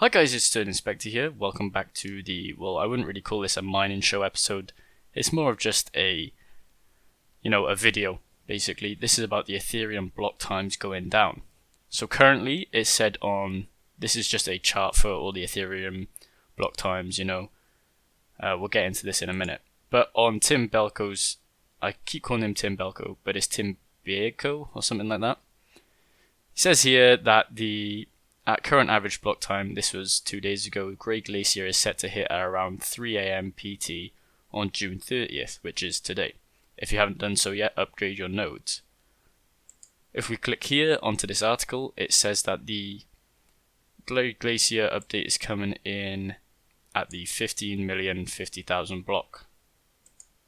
Hi guys, it's Stern Inspector here. Welcome back to the, well, I wouldn't really call this a mining show episode. It's more of just a video, basically. This is about the Ethereum block times going down. So currently, it's said on, this is just a chart for all the Ethereum block times, we'll get into this in a minute. But on Tim Belko's, I keep calling him Tim Belko, but it's Tim Bierko or something like that. He says here that at current average block time, this was 2 days ago, Grey Glacier is set to hit at around 3 AM PT on June 30th, which is today. If you haven't done so yet, upgrade your nodes. If we click here onto this article, it says that the Grey Glacier update is coming in at the 15,050,000 block.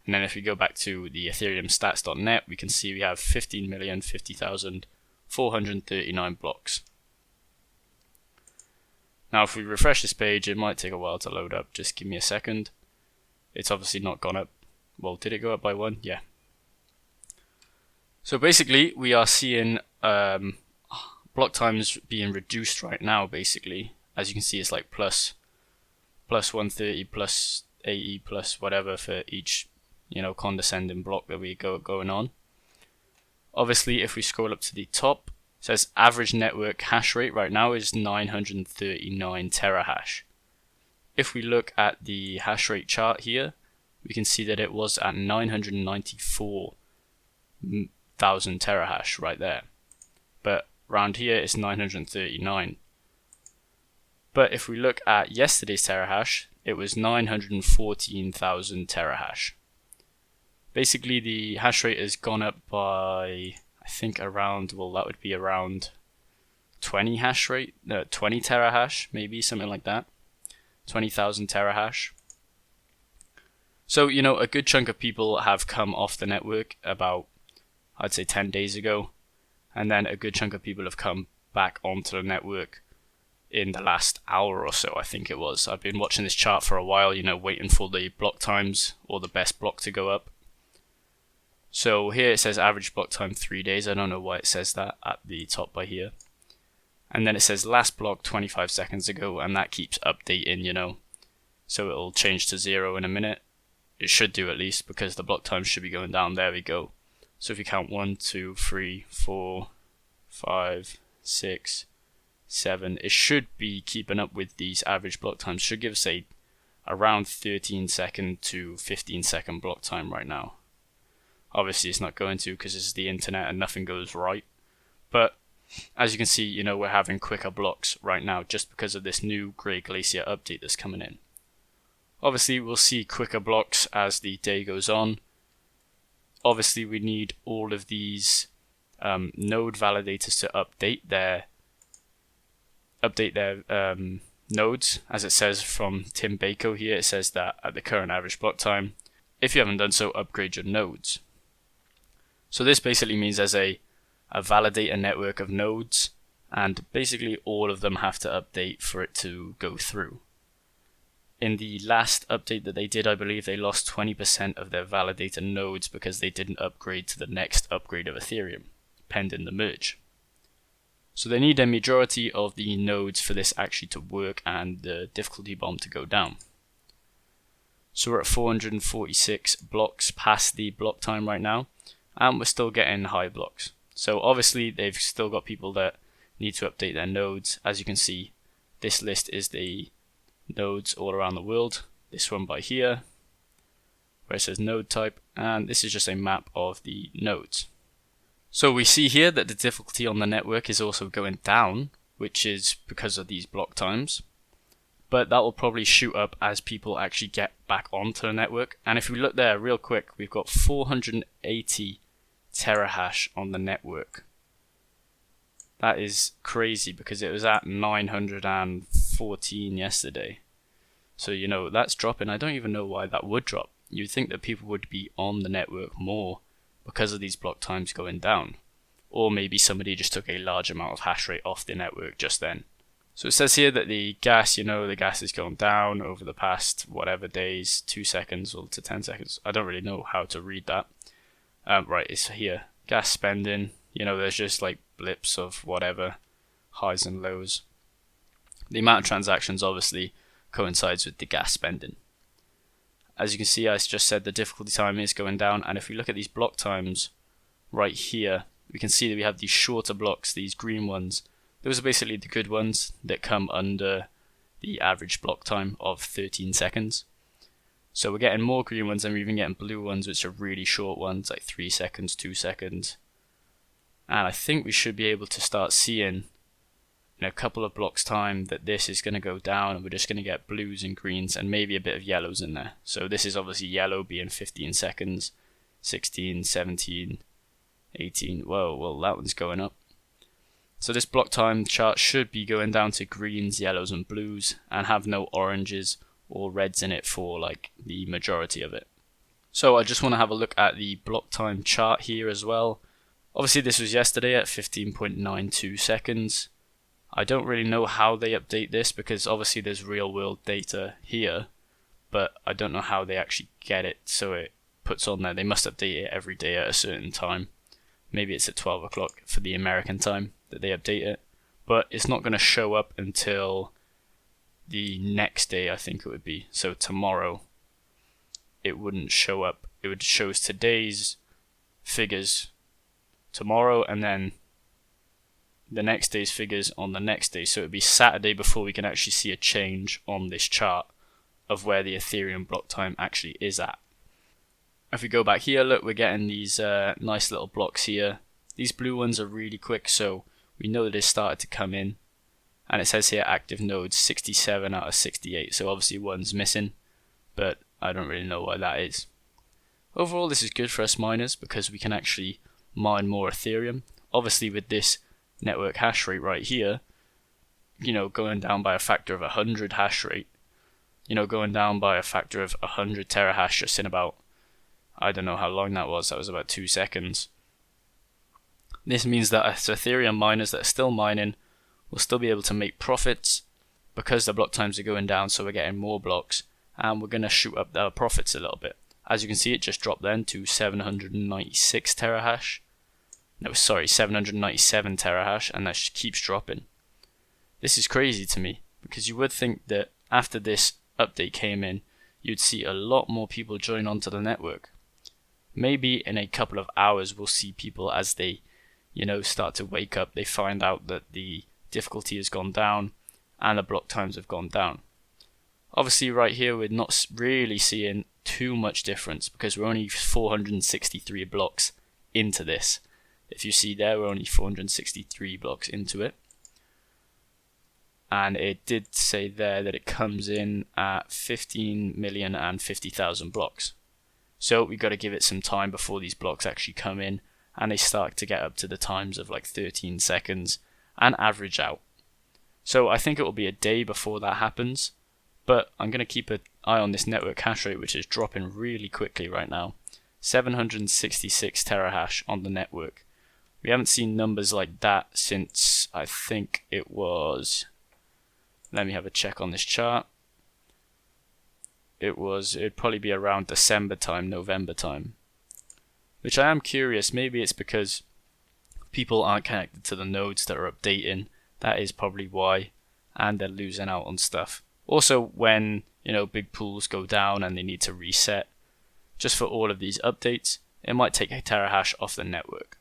And then if we go back to the Ethereum stats.net, we can see we have 15,050,439 blocks. Now if we refresh this page, it might take a while to load up, just give me a second. It's obviously not gone up. Well, did it go up by one? Yeah. So basically, we are seeing block times being reduced right now, basically. As you can see, it's like plus 130, plus 80, plus whatever for each, condescending block that we going on. Obviously, if we scroll up to the top, it says average network hash rate right now is 939 terahash. If we look at the hash rate chart here, we can see that it was at 994,000 terahash right there. But around here it's 939. But if we look at yesterday's terahash, it was 914,000 terahash. Basically the hash rate has gone up by, I think around, that would be around 20 terahash, maybe something like that. 20,000 terahash. So, a good chunk of people have come off the network about, I'd say 10 days ago. And then a good chunk of people have come back onto the network in the last hour or so, I think it was. I've been watching this chart for a while, waiting for the block times or the best block to go up. So here it says average block time 3 days. I don't know why it says that at the top by here. And then it says last block 25 seconds ago, and that keeps updating, So it'll change to 0 in a minute. It should do at least, because the block time should be going down. There we go. So if you count 1, 2, 3, 4, 5, 6, 7, it should be keeping up with these average block times. Should give us around 13 second to 15 second block time right now. Obviously it's not going to, because this is the internet and nothing goes right. But as you can see, we're having quicker blocks right now just because of this new Grey Glacier update that's coming in. Obviously we'll see quicker blocks as the day goes on. Obviously we need all of these node validators to update their nodes. As it says from Tim Bako here, it says that at the current average block time, if you haven't done so, upgrade your nodes. So this basically means there's a validator network of nodes, and basically all of them have to update for it to go through. In the last update that they did, I believe they lost 20% of their validator nodes because they didn't upgrade to the next upgrade of Ethereum, pending the merge. So they need a majority of the nodes for this actually to work and the difficulty bomb to go down. So we're at 446 blocks past the block time right now, and we're still getting high blocks. So obviously they've still got people that need to update their nodes. As you can see, this list is the nodes all around the world. This one by here, where it says node type, and this is just a map of the nodes. So we see here that the difficulty on the network is also going down, which is because of these block times. But that will probably shoot up as people actually get back onto the network. And if we look there real quick, we've got 480 terahash on the network. That is crazy because it was at 914 yesterday. So, that's dropping. I don't even know why that would drop. You'd think that people would be on the network more because of these block times going down. Or maybe somebody just took a large amount of hash rate off the network just then. So it says here that the gas, the gas has gone down over the past whatever days, 2 seconds or to 10 seconds. I don't really know how to read that. Right, it's here. Gas spending, there's just like blips of whatever, highs and lows. The amount of transactions obviously coincides with the gas spending. As you can see, I just said the difficulty time is going down, and if we look at these block times right here, we can see that we have these shorter blocks, these green ones. Those are basically the good ones that come under the average block time of 13 seconds. So we're getting more green ones, and we're even getting blue ones, which are really short ones, like 3 seconds, 2 seconds. And I think we should be able to start seeing in a couple of blocks time that this is going to go down, and we're just going to get blues and greens and maybe a bit of yellows in there. So this is obviously yellow being 15 seconds, 16, 17, 18. Whoa, well that one's going up. So this block time chart should be going down to greens, yellows and blues, and have no oranges or reds in it for like the majority of it. So I just want to have a look at the block time chart here as well. Obviously this was yesterday at 15.92 seconds. I don't really know how they update this, because obviously there's real world data here, but I don't know how they actually get it so it puts on there. They must update it every day at a certain time. Maybe it's at 12 o'clock for the American time that they update it, but it's not going to show up until the next day, I think it would be. So tomorrow it wouldn't show up. It would show us today's figures tomorrow, and then the next day's figures on the next day. So it would be Saturday before we can actually see a change on this chart of where the Ethereum block time actually is at. If we go back here, look, we're getting these nice little blocks here. These blue ones are really quick, so we know that it's started to come in. And it says here active nodes 67 out of 68, so obviously one's missing, but I don't really know why that is. Overall, this is good for us miners because we can actually mine more Ethereum. Obviously with this network hash rate right here, you know, going down by a factor of 100 hash rate, you know, going down by a factor of 100 terahash just in about, I don't know how long that was about 2 seconds. This means that as Ethereum miners that are still mining will still be able to make profits because the block times are going down, so we're getting more blocks, and we're going to shoot up our profits a little bit. As you can see, it just dropped then to 796 terahash. No, sorry, 797 terahash, and that just keeps dropping. This is crazy to me, because you would think that after this update came in, you'd see a lot more people join onto the network. Maybe in a couple of hours we'll see people as they, you know, start to wake up, they find out that the difficulty has gone down and the block times have gone down. Obviously right here we're not really seeing too much difference because we're only 463 blocks into this. If you see there, we're only 463 blocks into it. And it did say there that it comes in at 15,050,000 blocks. So we've got to give it some time before these blocks actually come in and they start to get up to the times of like 13 seconds and average out. So I think it will be a day before that happens, but I'm going to keep an eye on this network hash rate, which is dropping really quickly right now. 766 terahash on the network. We haven't seen numbers like that since, I think it was, let me have a check on this chart. It'd probably be around December time, November time. Which I am curious, maybe it's because people aren't connected to the nodes that are updating. That is probably why, and they're losing out on stuff. Also, when, you know, big pools go down and they need to reset, just for all of these updates, it might take a terahash off the network.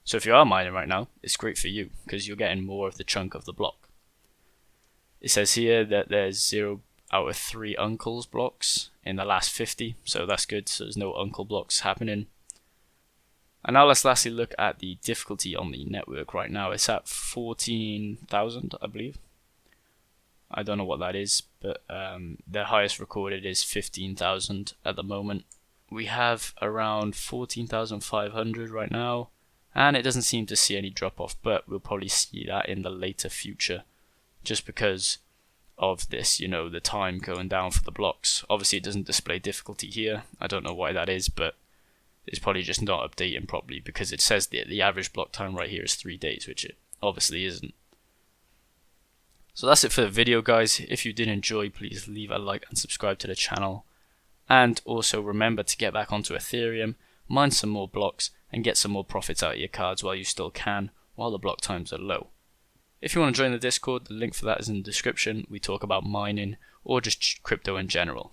So if you are mining right now, it's great for you because you're getting more of the chunk of the block. It says here that there's 0 out of 3 uncles blocks in the last 50, so that's good. So there's no uncle blocks happening. And now let's lastly look at the difficulty on the network right now. It's at 14,000, I believe. I don't know what that is, but the highest recorded is 15,000 at the moment. We have around 14,500 right now, and it doesn't seem to see any drop off, but we'll probably see that in the later future, just because of this, you know, the time going down for the blocks. Obviously it doesn't display difficulty here. I don't know why that is, but it's probably just not updating properly because it says the average block time right here is 3 days, which it obviously isn't. So that's it for the video, guys. If you did enjoy, please leave a like and subscribe to the channel. And also remember to get back onto Ethereum, mine some more blocks, and get some more profits out of your cards while you still can, while the block times are low. If you want to join the Discord, the link for that is in the description. We talk about mining or just crypto in general.